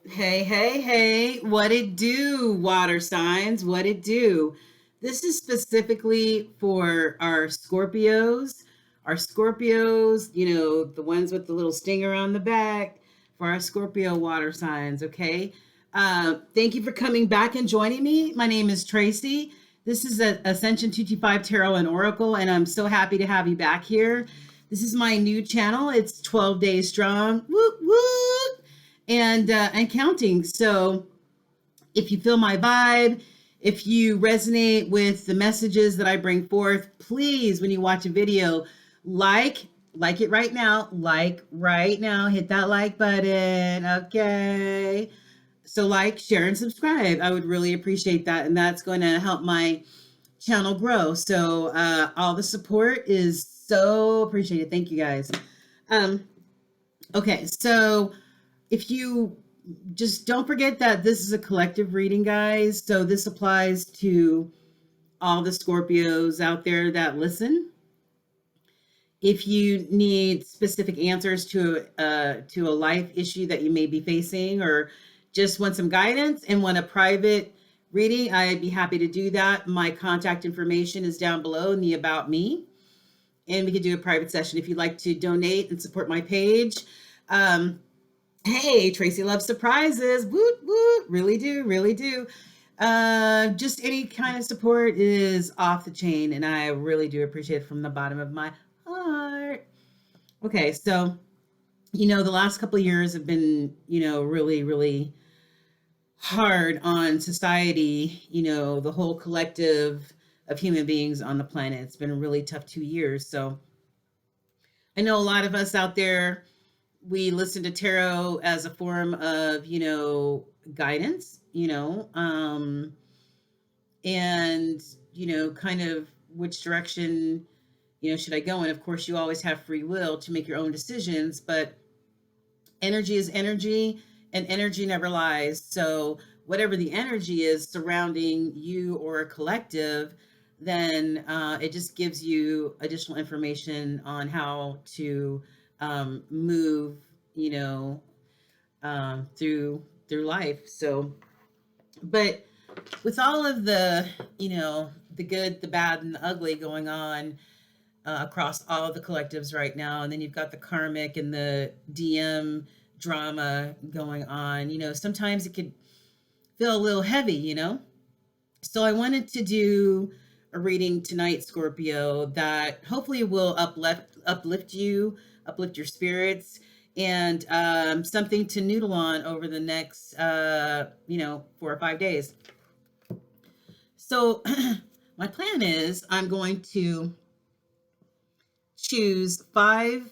Hey, hey, hey, what it do, water signs? What it do? This is specifically for our Scorpios, the ones with the little stinger on the back, for our Scorpio water signs, okay? Thank you for coming back and joining me. My name is Tracy. This is Ascension 225 Tarot and Oracle, and I'm so happy to have you back here. This is my new channel. It's 12 days strong. Whoop, whoop, and counting. So if you feel my vibe, if you resonate with the messages that I bring forth, please, when you watch a video, like it right now, hit that like button, okay? So share, and subscribe. I would really appreciate that, and that's going to help my channel grow. So all the support is so appreciated. Thank you guys. Um, okay, so if you just don't forget that this is a collective reading, guys. So this applies to all the Scorpios out there that listen. If you need specific answers to a life issue that you may be facing, or just want some guidance and want a private reading, I'd be happy to do that. My contact information is down below in the About Me, and we could do a private session if you'd like to donate and support my page. Hey, Tracy loves surprises. Woot, woot. Really do, really do. Just any kind of support is off the chain, and I really do appreciate it from the bottom of my heart. Okay, so, the last couple of years have been, really, really hard on society, the whole collective of human beings on the planet. It's been a really tough 2 years. So I know a lot of us out there, we listen to tarot as a form of, guidance, and, kind of which direction, should I go in? Of course, you always have free will to make your own decisions, but energy is energy, and energy never lies. So whatever the energy is surrounding you or a collective, then it just gives you additional information on how to move, through life. So, but with all of the good, the bad, and the ugly going on across all the collectives right now, and then you've got the karmic and the DM drama going on, sometimes it could feel a little heavy. So I wanted to do a reading tonight, Scorpio, that hopefully will uplift you, uplift your spirits, and something to noodle on over the next, 4 or 5 days. So my plan is I'm going to choose 5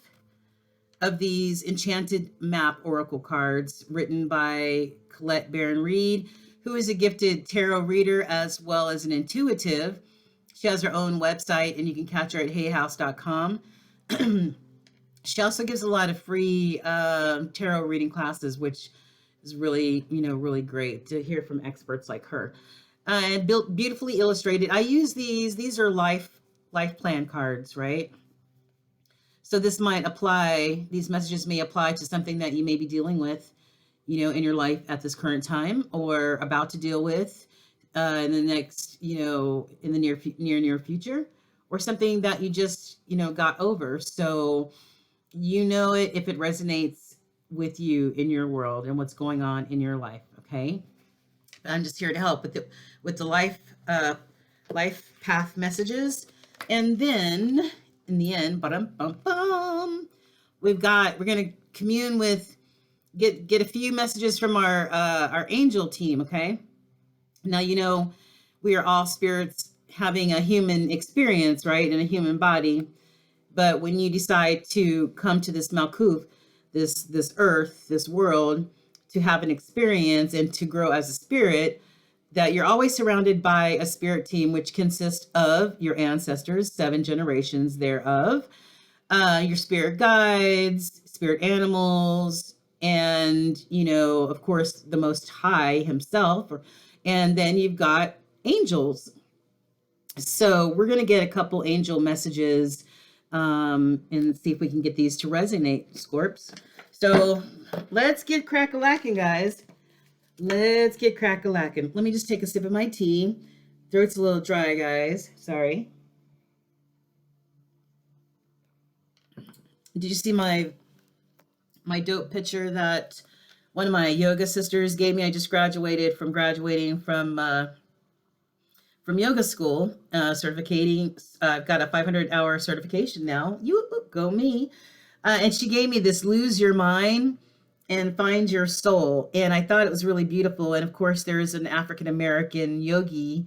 of these enchanted map oracle cards written by Colette Baron Reed, who is a gifted tarot reader as well as an intuitive. She has her own website, and you can catch her at heyhouse.com. She also gives a lot of free tarot reading classes, which is really, really great to hear from experts like her. And built beautifully illustrated. I use these are life plan cards, right? So this might apply, these messages may apply to something that you may be dealing with, in your life at this current time, or about to deal with in the next, in the near future, or something that you just, got over. So, if it resonates with you in your world and what's going on in your life. Okay. I'm just here to help with the life path messages. And then in the end, we're going to commune with, get a few messages from our angel team. Okay. Now, we are all spirits having a human experience, right? In a human body. But when you decide to come to this Malkuth, this earth, this world, to have an experience and to grow as a spirit, that you're always surrounded by a spirit team, which consists of your ancestors, 7 generations thereof, your spirit guides, spirit animals, and, of course, the Most High himself. And then you've got angels. So we're going to get a couple angel messages and see if we can get these to resonate, Scorps. So let's get crack-a-lacking, guys. Let's get crack-a-lackin'. Let me just take a sip of my tea. Throat's a little dry, guys. Sorry. Did you see my dope picture that one of my yoga sisters gave me? I just graduating from yoga school, certificating. I've got a 500-hour certification now. You go me. And she gave me this "Lose Your Mind and Find Your Soul," and I thought it was really beautiful. And of course, there's an African American yogi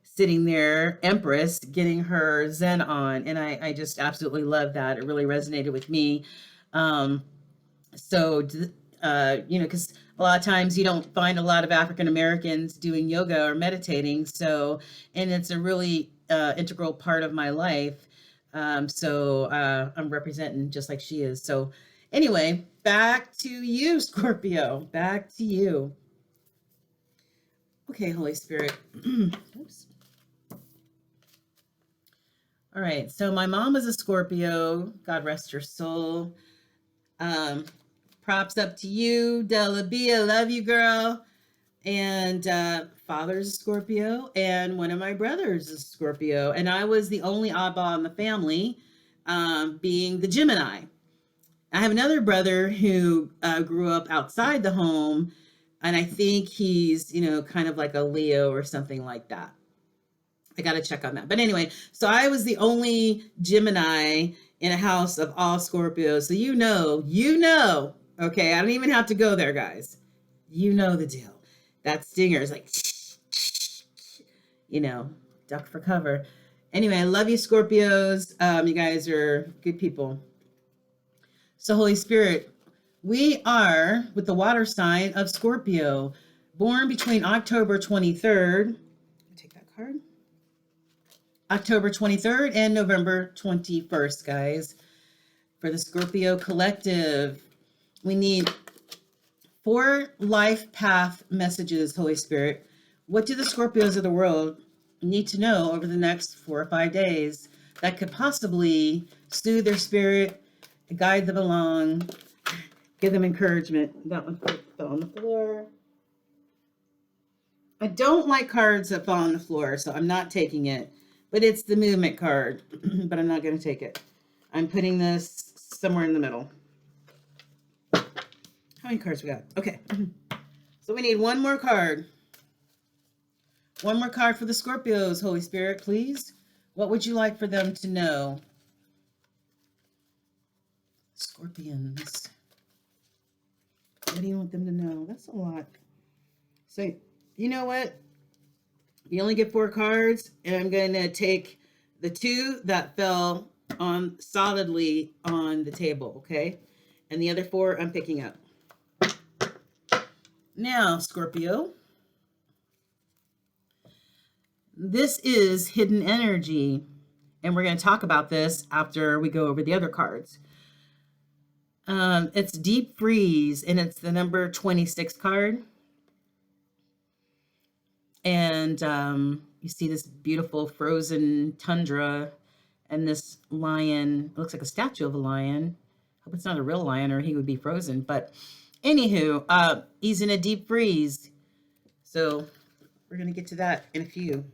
sitting there, Empress, getting her Zen on, and I just absolutely love that. It really resonated with me. Um, so because a lot of times you don't find a lot of African Americans doing yoga or meditating, so and it's a really integral part of my life. I'm representing just like she is. So anyway, back to you, Scorpio. Back to you. Okay, Holy Spirit. Oops. All right, so my mom was a Scorpio. God rest her soul. Um, Props up to you, Della B. I love you, girl. And father's a Scorpio, and one of my brothers is a Scorpio. And I was the only oddball in the family, being the Gemini. I have another brother who grew up outside the home, and I think he's, kind of like a Leo or something like that. I got to check on that. But anyway, so I was the only Gemini in a house of all Scorpios. So okay, I don't even have to go there, guys. You know the deal. That stinger is like, duck for cover. Anyway, I love you, Scorpios. You guys are good people. So, Holy Spirit, we are with the water sign of Scorpio, born between October 23rd. Take that card. October 23rd and November 21st, guys. For the Scorpio Collective, we need 4 life path messages, Holy Spirit. What do the Scorpios of the world need to know over the next 4 or 5 days that could possibly soothe their spirit, guide them along, give them encouragement? That one fell on the floor. I don't like cards that fall on the floor, so I'm not taking it. But it's the movement card, but I'm not going to take it. I'm putting this somewhere in the middle. How many cards we got? Okay. So we need one more card. One more card for the Scorpios, Holy Spirit, please. What would you like for them to know? Scorpions. What do you want them to know? That's a lot. So, you know what? You only get 4 cards, and I'm going to take the 2 that fell on solidly on the table, okay? And the other 4 I'm picking up. Now, Scorpio, this is hidden energy, and we're going to talk about this after we go over the other cards. It's deep freeze, and it's the number 26 card. And you see this beautiful frozen tundra and this lion. It looks like a statue of a lion. Hope it's not a real lion or he would be frozen. But anywho, he's in a deep freeze. So we're going to get to that in a few.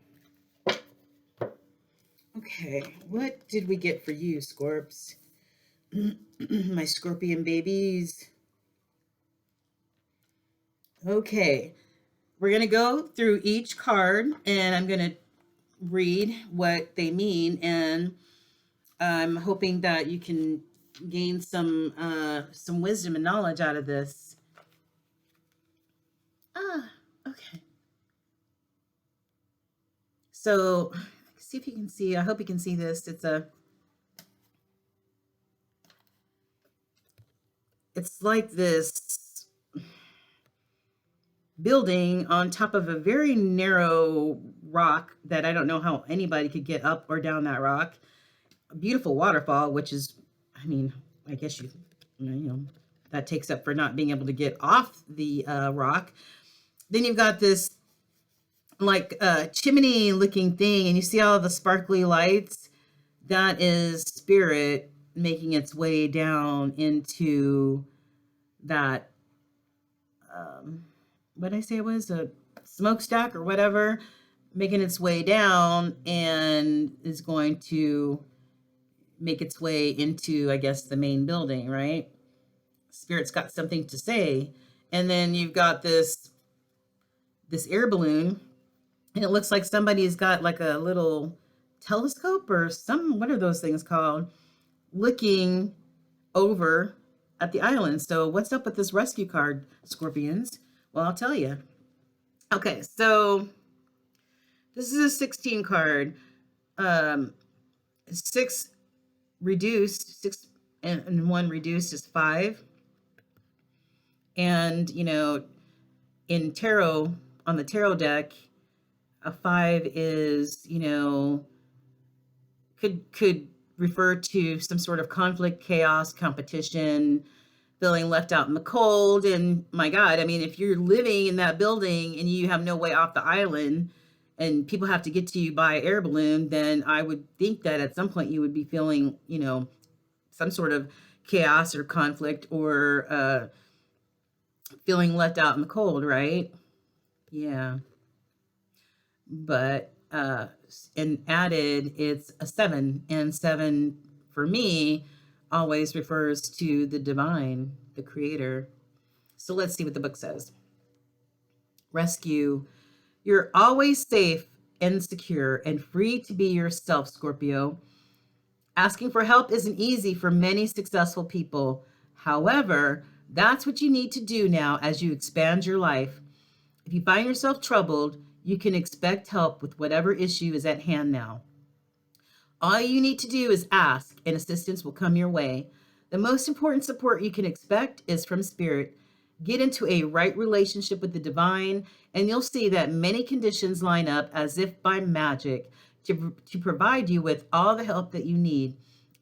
Okay, what did we get for you, Scorps? My scorpion babies. Okay, we're going to go through each card, and I'm going to read what they mean, and I'm hoping that you can gain some wisdom and knowledge out of this. Okay. So, see if you can see. I hope you can see this. It's like this building on top of a very narrow rock that I don't know how anybody could get up or down that rock. A beautiful waterfall, which is, I guess that takes up for not being able to get off the rock. Then you've got this like chimney looking thing, and you see all the sparkly lights. That is spirit making its way down into that what did I say it was? A smokestack or whatever, making its way down and is going to make its way into, I guess, the main building, right? Spirit's got something to say. And then you've got this air balloon, and it looks like somebody's got like a little telescope or some, what are those things called, looking over at the island. So what's up with this rescue card, Scorpions? Well, I'll tell you. Okay, so this is a 16 card. Um, six reduced, six and one reduced is five. And, you know, in tarot, on the tarot deck, a five is, you know, could refer to some sort of conflict, chaos, competition, feeling left out in the cold. And my God, I mean, if you're living in that building and you have no way off the island and people have to get to you by air balloon, then I would think that at some point you would be feeling, you know, some sort of chaos or conflict or feeling left out in the cold, right? Yeah. But and added, it's a seven, and seven for me always refers to the divine, the creator. So let's see what the book says. Rescue. You're always safe and secure and free to be yourself, Scorpio. Asking for help isn't easy for many successful people. However, that's what you need to do now as you expand your life. If you find yourself troubled, you can expect help with whatever issue is at hand now. All you need to do is ask, and assistance will come your way. The most important support you can expect is from Spirit. Get into a right relationship with the divine, and you'll see that many conditions line up as if by magic to provide you with all the help that you need.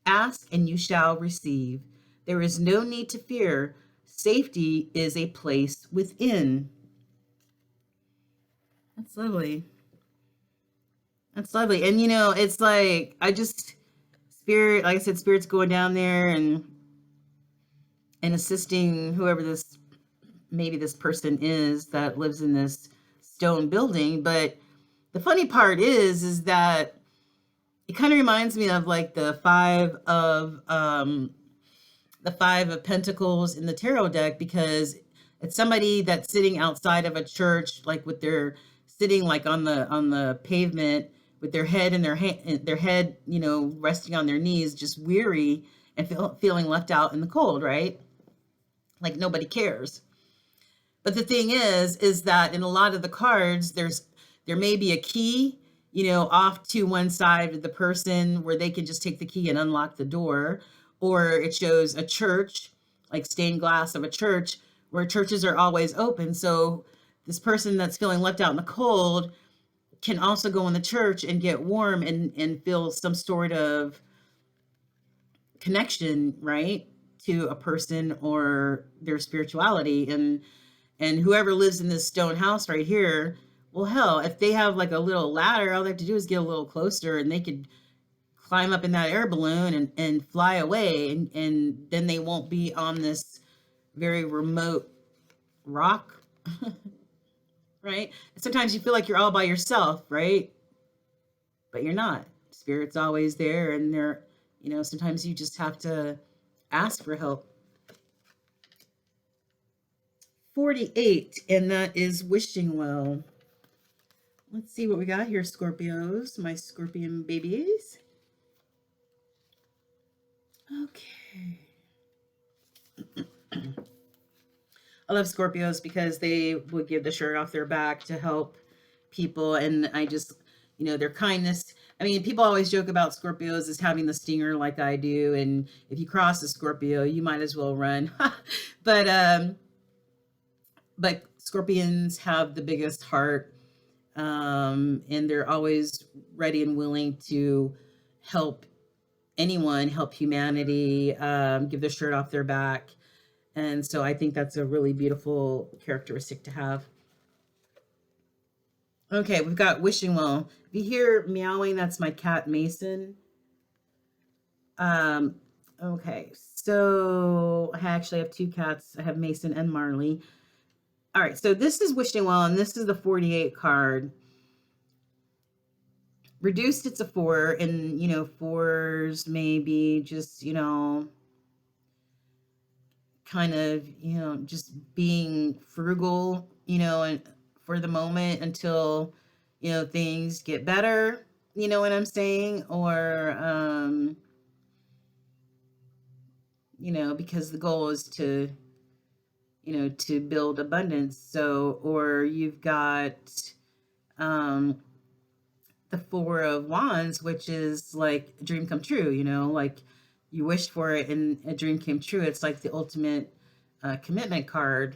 Ask, and you shall receive. There is no need to fear. Safety is a place within. That's lovely. That's lovely. And you know, it's like Spirit, like I said, Spirit's going down there and assisting whoever this maybe this person is that lives in this stone building. But the funny part is that it kind of reminds me of like the five of pentacles in the tarot deck, because it's somebody that's sitting outside of a church, like with their sitting like on the pavement with their head in their head, you know, resting on their knees, just weary and feeling left out in the cold, right? Like nobody cares. But the thing is that in a lot of the cards, there may be a key, you know, off to one side of the person where they can just take the key and unlock the door, or it shows a church, like stained glass of a church, where churches are always open. So this person that's feeling left out in the cold can also go in the church and get warm and feel some sort of connection, right, to a person or their spirituality. And whoever lives in this stone house right here, well, hell, if they have like a little ladder, all they have to do is get a little closer and they could climb up in that air balloon and fly away. And then they won't be on this very remote rock, right? Sometimes you feel like you're all by yourself, right? But you're not. Spirit's always there, and they're, you know, sometimes you just have to ask for help. 48, and that is wishing well. Let's see what we got here, Scorpios, my Scorpion babies. Okay. I love Scorpios because they would give the shirt off their back to help people. And I just, you know, their kindness. I mean, people always joke about Scorpios as having the stinger like I do. And if you cross a Scorpio, you might as well run. but Scorpions have the biggest heart. And they're always ready and willing to help anyone, help humanity, give their shirt off their back. And so I think that's a really beautiful characteristic to have. Okay, we've got wishing well. If you hear meowing, that's my cat Mason. Okay, so I actually have two cats. I have Mason and Marley. All right, so this is wishing well, and this is the 48 card. Reduced, it's a 4, and fours maybe just kind of just being frugal, and for the moment until things get better. You know what I'm saying? Or because the goal is to to build abundance. So, or you've got um the 4 of Wands, which is like a dream come true, like you wished for it and a dream came true. It's like the ultimate commitment card.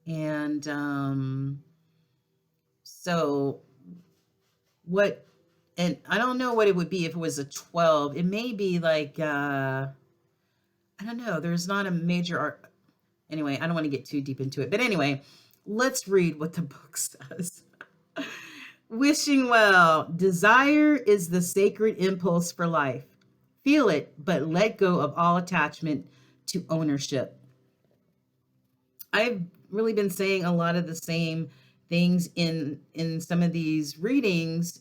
And so what, and I don't know what it would be if it was a 12. It may be like, I don't know. There's not a major art. Anyway, I don't want to get too deep into it. But anyway, let's read what the book says. Wishing well. Desire is the sacred impulse for life. Feel it, but let go of all attachment to ownership. I've really been saying a lot of the same things in some of these readings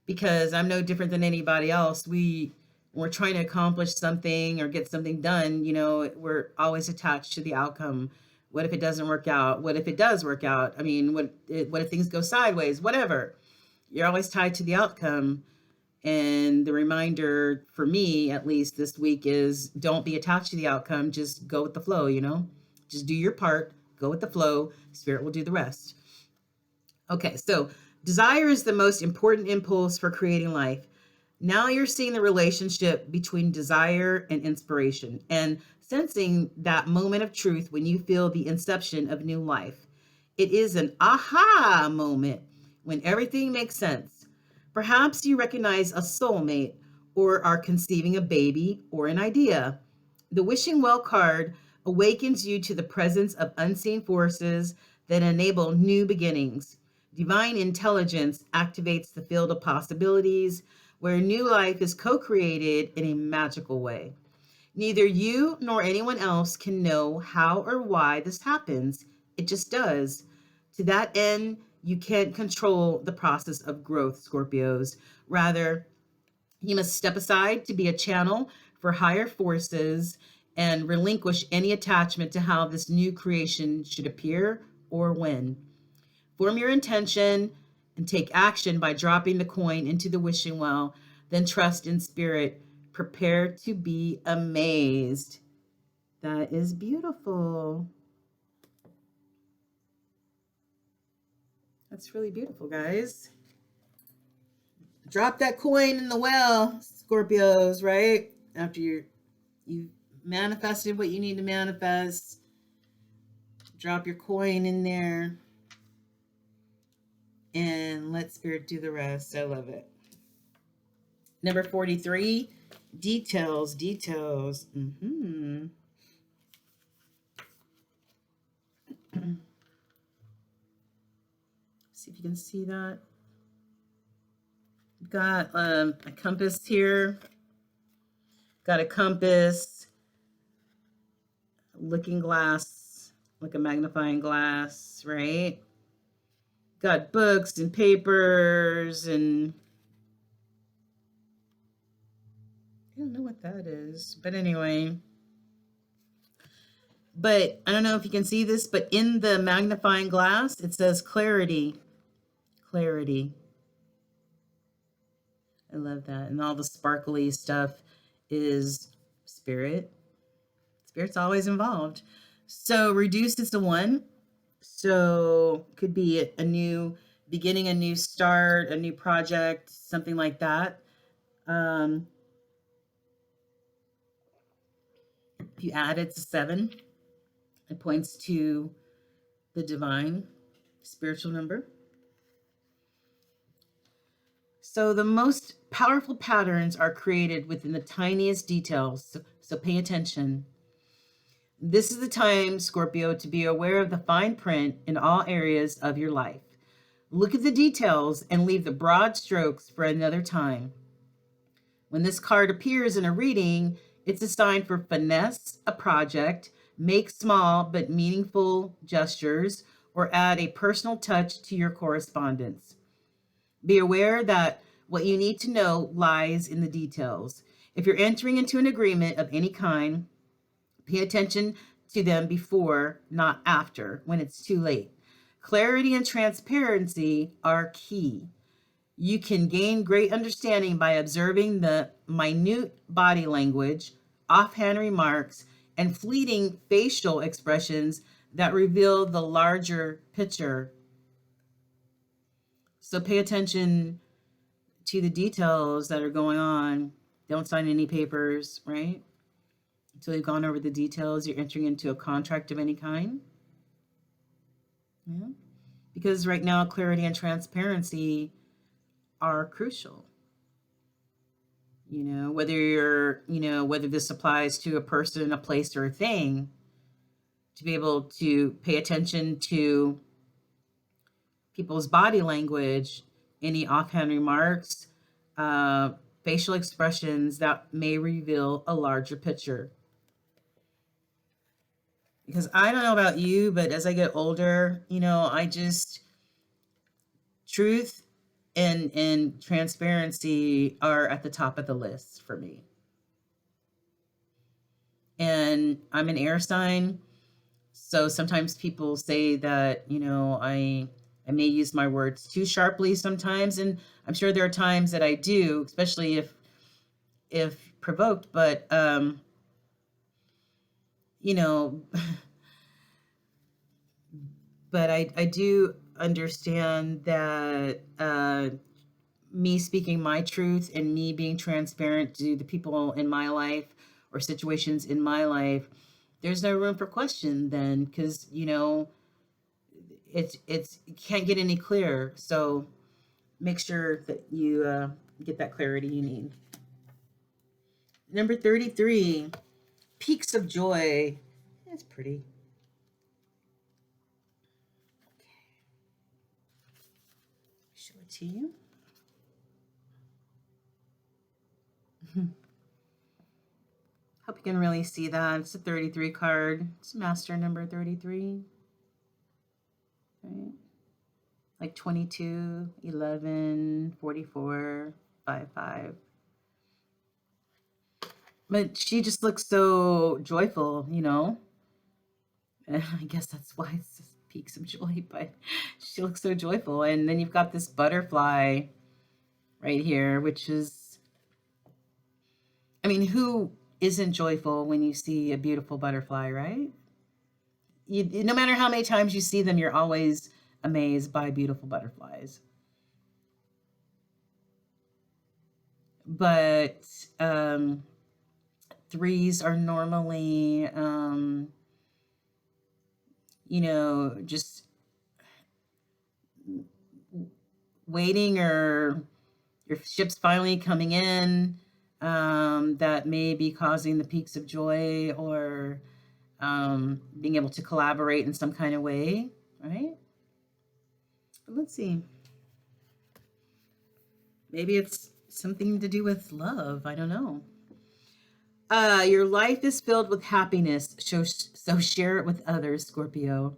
because I'm no different than anybody else. We're trying to accomplish something or get something done, we're always attached to the outcome. What if it doesn't work out? What if it does work out? I mean, what if things go sideways? Whatever. You're always tied to the outcome. And the reminder for me, at least this week, is don't be attached to the outcome. Just go with the flow, just do your part, go with the flow. Spirit will do the rest. Okay, so desire is the most important impulse for creating life. Now you're seeing the relationship between desire and inspiration and sensing that moment of truth when you feel the inception of new life. It is an aha moment when everything makes sense. Perhaps you recognize a soulmate or are conceiving a baby or an idea. The Wishing Well card awakens you to the presence of unseen forces that enable new beginnings. Divine intelligence activates the field of possibilities where new life is co-created in a magical way. Neither you nor anyone else can know how or why this happens. It just does. To that end, you can't control the process of growth, Scorpios. Rather, you must step aside to be a channel for higher forces and relinquish any attachment to how this new creation should appear or when. Form your intention and take action by dropping the coin into the wishing well. Then trust in spirit. Prepare to be amazed. That is beautiful. That's really beautiful, guys. Drop that coin in the well, Scorpios, right? After you manifested what you need to manifest. Drop your coin in there and let spirit do the rest. I love it. Number 43, details. See if you can see that. Got a compass here. Got a compass, looking glass, like a magnifying glass, right? Got books and papers, and I don't know what that is, but anyway. But I don't know if you can see this, but in the magnifying glass, it says clarity. Clarity. I love that. And all the sparkly stuff is spirit. Spirit's always involved. So reduced is the 1. So could be a new beginning, a new start, a new project, something like that. If you add it to 7, it points to the divine spiritual number. So the most powerful patterns are created within the tiniest details. So pay attention. This is the time, Scorpio, to be aware of the fine print in all areas of your life. Look at the details and leave the broad strokes for another time. When this card appears in a reading, it's a sign for finesse a project, make small but meaningful gestures, or add a personal touch to your correspondence. Be aware that what you need to know lies in the details. If you're entering into an agreement of any kind, pay attention to them before, not after, when it's too late. Clarity and transparency are key. You can gain great understanding by observing the minute body language, offhand remarks, and fleeting facial expressions that reveal the larger picture. So pay attention to the details that are going on. Don't sign any papers, right? Until you've gone over the details, you're entering into a contract of any kind. Yeah. Because right now, clarity and transparency are crucial. Whether this applies to a person, a place, or a thing, to be able to pay attention to people's body language, any offhand remarks, facial expressions that may reveal a larger picture. Because I don't know about you, but as I get older, truth and transparency are at the top of the list for me. And I'm an air sign, so sometimes people say that, I may use my words too sharply sometimes, and I'm sure there are times that I do, especially if provoked, but you know, but I do understand that me speaking my truth and me being transparent to the people in my life or situations in my life, there's no room for question then, because it can't get any clearer. So make sure that you get that clarity you need. Number 33, peaks of joy. That's pretty. Show it to you. Hope you can really see that. It's a 33 card. It's master number 33. Right? Like 22, 11, 44, 55. But she just looks so joyful, I guess that's why it's peaks of joy, but she looks so joyful. And then you've got this butterfly right here, which is, who isn't joyful when you see a beautiful butterfly, right? No matter how many times you see them, you're always amazed by beautiful butterflies. But threes are normally, just waiting, or your ship's finally coming in, that may be causing the peaks of joy, or being able to collaborate in some kind of way, right? But let's see. Maybe it's something to do with love. I don't know. Your life is filled with happiness, so share it with others, Scorpio.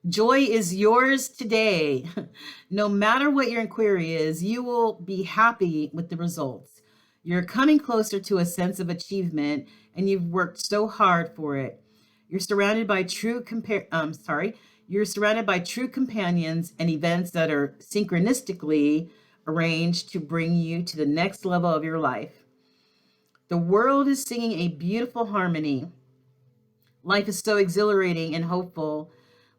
Joy is yours today. No matter what your inquiry is, you will be happy with the results. You're coming closer to a sense of achievement, and you've worked so hard for it. You're surrounded by You're surrounded by true companions and events that are synchronistically arranged to bring you to the next level of your life. The world is singing a beautiful harmony. Life is so exhilarating and hopeful.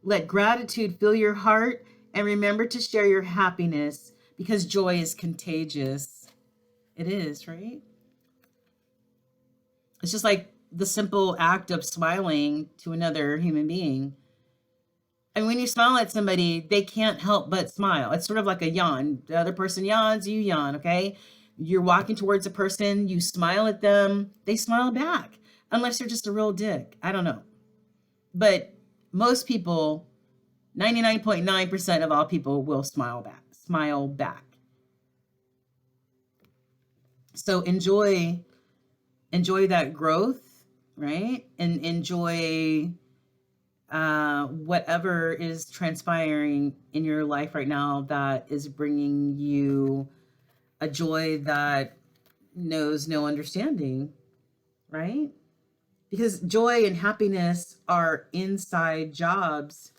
Let gratitude fill your heart, and remember to share your happiness, because joy is contagious. It is, right? It's just like the simple act of smiling to another human being. And when you smile at somebody, they can't help but smile. It's sort of like a yawn. The other person yawns, you yawn, okay? You're walking towards a person, you smile at them, they smile back. Unless they're just a real dick. I don't know. But most people, 99.9% of all people will smile back. So enjoy that growth, right? And enjoy whatever is transpiring in your life right now that is bringing you a joy that knows no understanding, right? Because joy and happiness are inside jobs.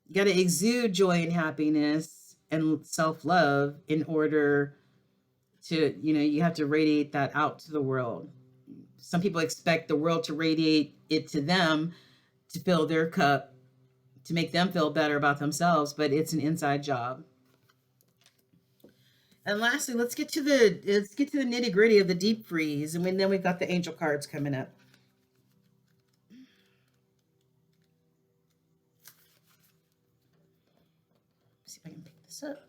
You got to exude joy and happiness and self love in order to, you have to radiate that out to the world. Some people expect the world to radiate it to them to fill their cup, to make them feel better about themselves, but it's an inside job. And lastly, let's get to the nitty gritty of the deep freeze, and then we've got the angel cards coming up. Let's see if I can pick this up.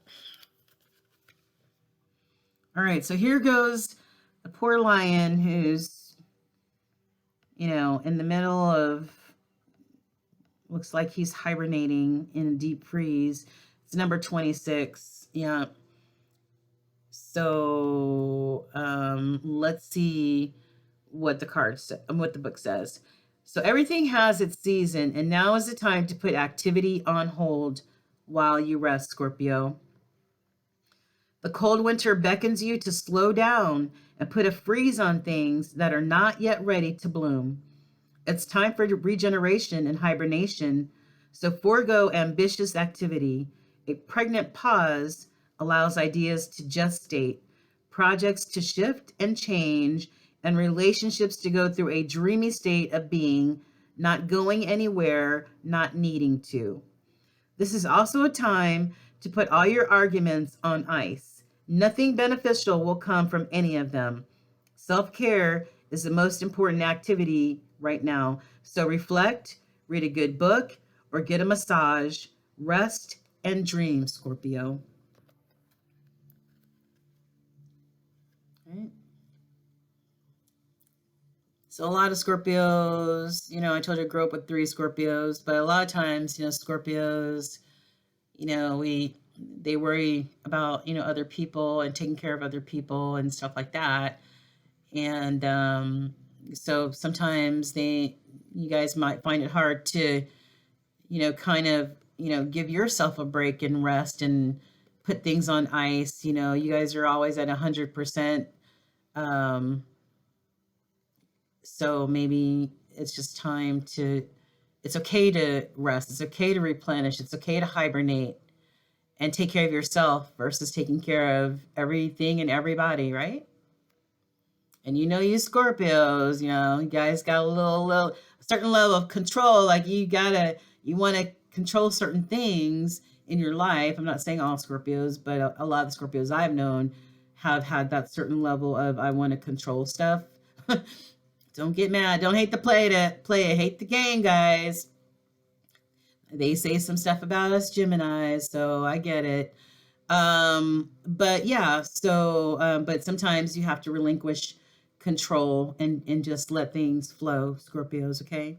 All right, so here goes the poor lion who's, in the middle of, looks like he's hibernating in a deep freeze. It's number 26. Yeah. So let's see what the book says. So everything has its season, and now is the time to put activity on hold while you rest, Scorpio. The cold winter beckons you to slow down and put a freeze on things that are not yet ready to bloom. It's time for regeneration and hibernation, so forego ambitious activity. A pregnant pause allows ideas to gestate, projects to shift and change, and relationships to go through a dreamy state of being, not going anywhere, not needing to. This is also a time to put all your arguments on ice. Nothing beneficial will come from any of them. Self-care is the most important activity right now. So reflect, read a good book, or get a massage, rest, and dream, Scorpio. Right. So a lot of Scorpios, I told you I grew up with 3 Scorpios, but a lot of times, Scorpios, they worry about, other people and taking care of other people and stuff like that. And so sometimes you guys might find it hard to, kind of, give yourself a break and rest and put things on ice. You guys are always at 100%. So maybe it's just time it's okay to rest. It's okay to replenish. It's okay to hibernate and take care of yourself versus taking care of everything and everybody, right? And you Scorpios, you guys got a little certain level of control. Like you want to control certain things in your life. I'm not saying all Scorpios, but a lot of the Scorpios I've known have had that certain level of I want to control stuff. Don't get mad. Don't hate the play it. Hate the game, guys. They say some stuff about us Geminis, so I get it. But yeah, so but sometimes you have to relinquish control and just let things flow, Scorpios, okay?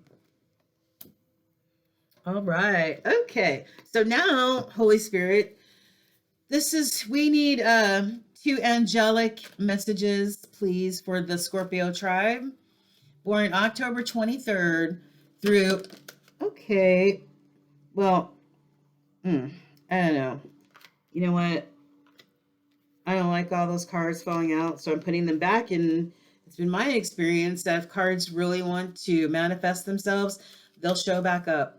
All right. Okay. So now, Holy Spirit, we need 2 angelic messages, please, for the Scorpio tribe, born October 23rd through, okay, well, I don't know. You know what? I don't like all those cards falling out, so I'm putting them back. And it's been my experience that if cards really want to manifest themselves, they'll show back up.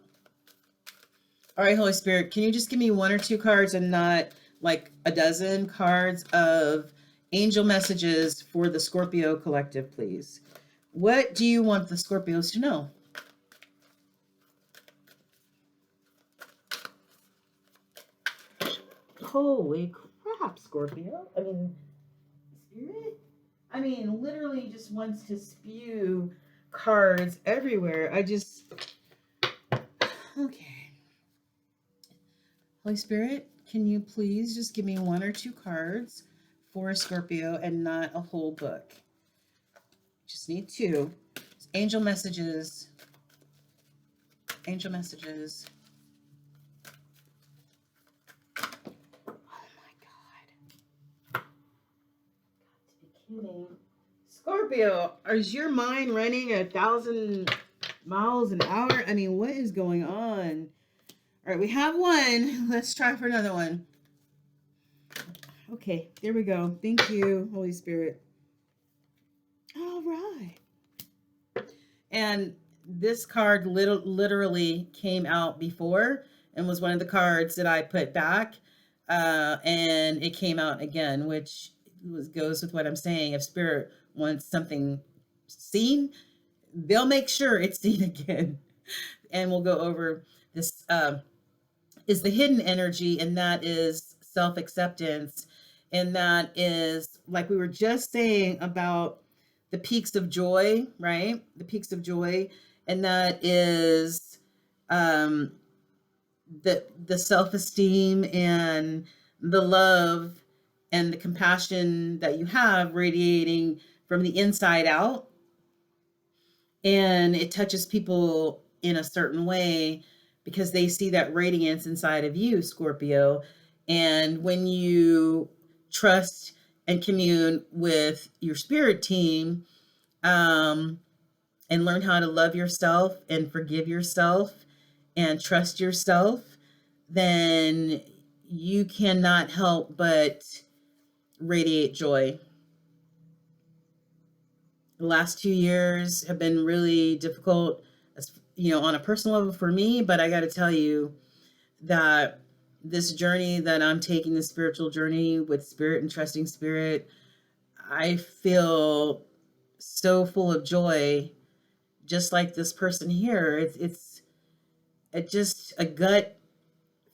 All right, Holy Spirit, can you just give me 1 or 2 cards and not like a dozen cards of angel messages for the Scorpio Collective, please? What do you want the Scorpios to know? Holy crap, Scorpio. Spirit? Literally just wants to spew cards everywhere. Okay. Holy Spirit, can you please just give me 1 or 2 cards for a Scorpio and not a whole book? Just need 2. Angel messages. Angel messages. Kidding. Scorpio, is your mind running 1,000 miles an hour. I mean, what is going on? All right, we have one. Let's try for another one. Okay, there we go. Thank you, Holy Spirit. All right. And this card literally came out before and was one of the cards that I put back. And it came out again, which goes with what I'm saying. If Spirit wants something seen, they'll make sure it's seen again. And we'll go over this is the hidden energy, and that is self-acceptance. And that is, like we were just saying about the peaks of joy, right? The peaks of joy. And that is the self-esteem and the love and the compassion that you have radiating from the inside out. And it touches people in a certain way because they see that radiance inside of you, Scorpio. And when you trust and commune with your spirit team, and learn how to love yourself and forgive yourself and trust yourself, then you cannot help but radiate joy. The last 2 years have been really difficult, on a personal level for me, but I got to tell you that this journey that I'm taking, the spiritual journey with spirit and trusting spirit, I feel so full of joy, just like this person here. It's just a gut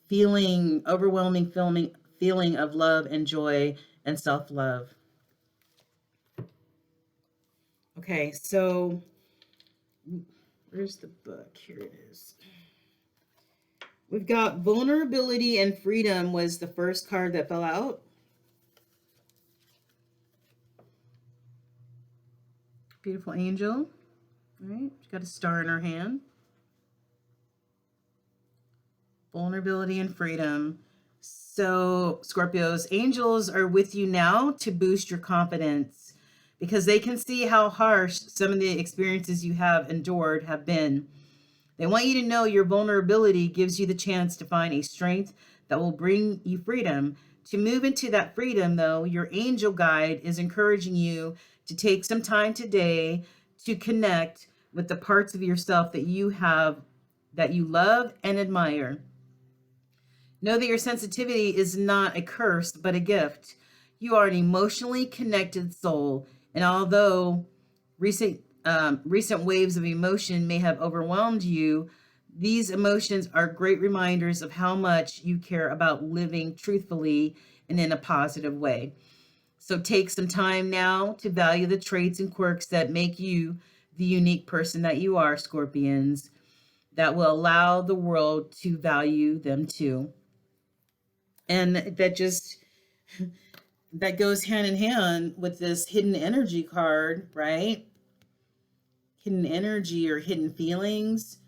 feeling, overwhelming feeling of love and joy and self-love. Okay, so where's the book? Here it is. We've got vulnerability and freedom was the first card that fell out. Beautiful angel. All right, she's got a star in her hand. Vulnerability and freedom. So, Scorpios, angels are with you now to boost your confidence because they can see how harsh some of the experiences you have endured have been. They want you to know your vulnerability gives you the chance to find a strength that will bring you freedom. To move into that freedom, though, your angel guide is encouraging you to take some time today to connect with the parts of yourself that you have, that you love and admire. Know that your sensitivity is not a curse, but a gift. You are an emotionally connected soul, and although recent waves of emotion may have overwhelmed you, these emotions are great reminders of how much you care about living truthfully and in a positive way. So take some time now to value the traits and quirks that make you the unique person that you are, Scorpions, that will allow the world to value them too. And that goes hand in hand with this hidden energy card, right? Hidden energy or hidden feelings.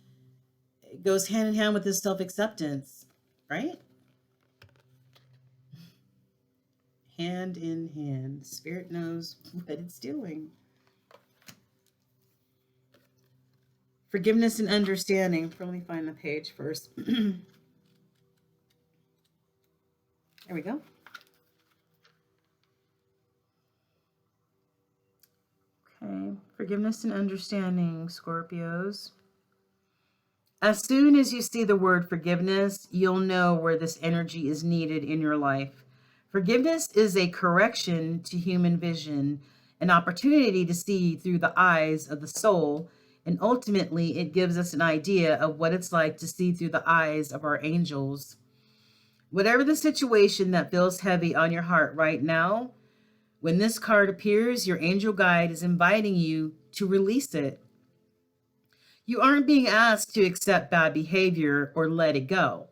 It goes hand in hand with this self-acceptance, right? Hand in hand. Spirit knows what it's doing. Forgiveness and understanding. Let me find the page first. There we go. Okay. Forgiveness and understanding, Scorpios. As soon as you see the word forgiveness, you'll know where this energy is needed in your life. Forgiveness is a correction to human vision, an opportunity to see through the eyes of the soul, and ultimately it gives us an idea of what it's like to see through the eyes of our angels. Whatever the situation that feels heavy on your heart right now, when this card appears, your angel guide is inviting you to release it. You aren't being asked to accept bad behavior or let it go,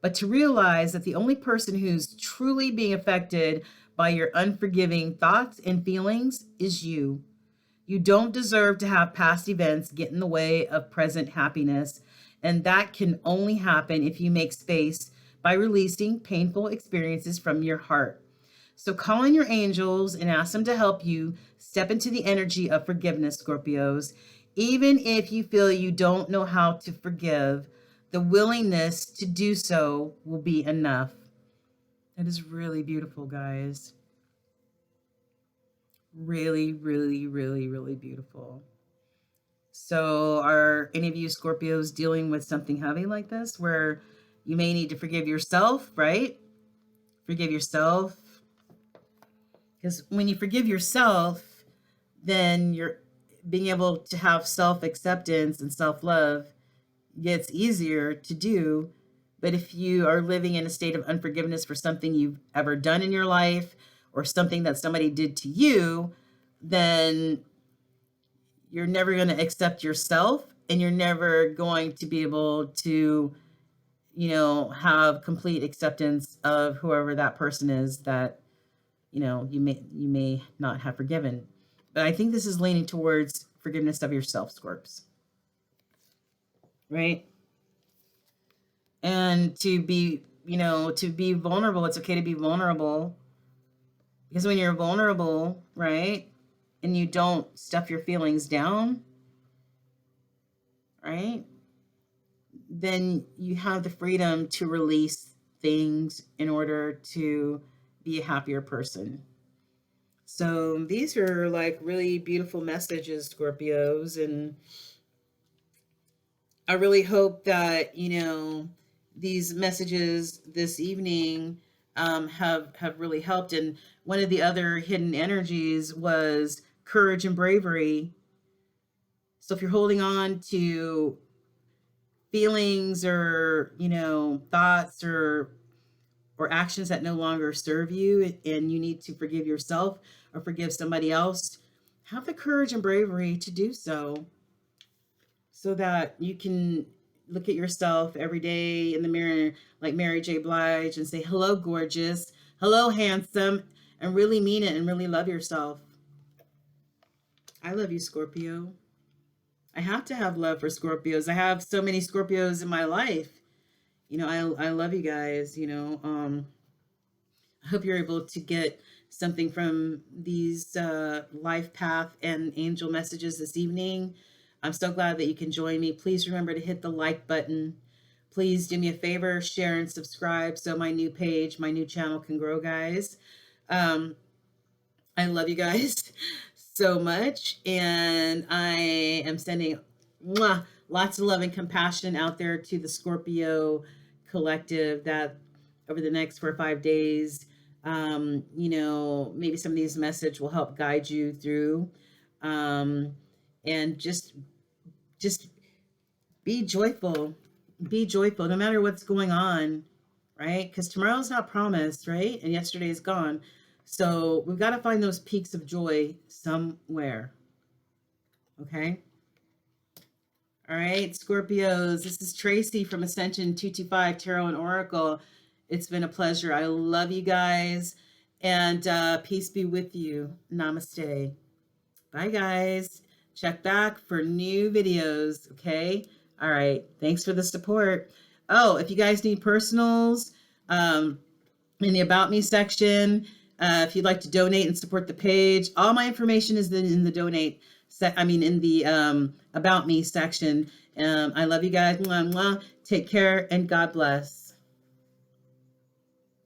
but to realize that the only person who's truly being affected by your unforgiving thoughts and feelings is you. You don't deserve to have past events get in the way of present happiness, and that can only happen if you make space by releasing painful experiences from your heart. So call in your angels and ask them to help you step into the energy of forgiveness, Scorpios. Even if you feel you don't know how to forgive, the willingness to do so will be enough. That is really beautiful, guys. Really, really, really, really beautiful. So, are any of you Scorpios dealing with something heavy like this where you may need to forgive yourself, right? Forgive yourself. Because when you forgive yourself, then you're being able to have self acceptance and self love gets easier to do. But if you are living in a state of unforgiveness for something you've ever done in your life or something that somebody did to you, then you're never going to accept yourself, and you're never going to be able to, have complete acceptance of whoever that person is that, you may not have forgiven. But I think this is leaning towards forgiveness of yourself, Scorps. Right? And to be vulnerable, it's okay to be vulnerable. Because when you're vulnerable, right, and you don't stuff your feelings down, right, then you have the freedom to release things in order to be a happier person. So these are like really beautiful messages, Scorpios, and I really hope that these messages this evening have really helped. And one of the other hidden energies was courage and bravery. So if you're holding on to feelings or thoughts or actions that no longer serve you, and you need to forgive yourself or forgive somebody else, have the courage and bravery to do so that you can look at yourself every day in the mirror like Mary J. Blige and say, hello, gorgeous, hello, handsome, and really mean it and really love yourself. I love you, Scorpio. I have to have love for Scorpios. I have so many Scorpios in my life. I love you guys. I hope you're able to get something from these life path and angel messages this evening. I'm so glad that you can join me. Please remember to hit the like button. Please do me a favor, share and subscribe so my new page, my new channel can grow, guys. I love you guys so much, and I am sending lots of love and compassion out there to the Scorpio Collective that over the next 4 or 5 days, maybe some of these messages will help guide you through, and just be joyful. Be joyful no matter what's going on, right? Because tomorrow's not promised, right? And yesterday is gone. So we've got to find those peaks of joy somewhere. Okay? All right, Scorpios, this is Tracy from Ascension 225 Tarot and Oracle. It's been a pleasure. I love you guys. And peace be with you. Namaste. Bye, guys. Check back for new videos, okay? All right. Thanks for the support. Oh, if you guys need personals, in the About Me section, if you'd like to donate and support the page, all my information is in the donate in the About Me section. I love you guys. Mwah, mwah. Take care and God bless.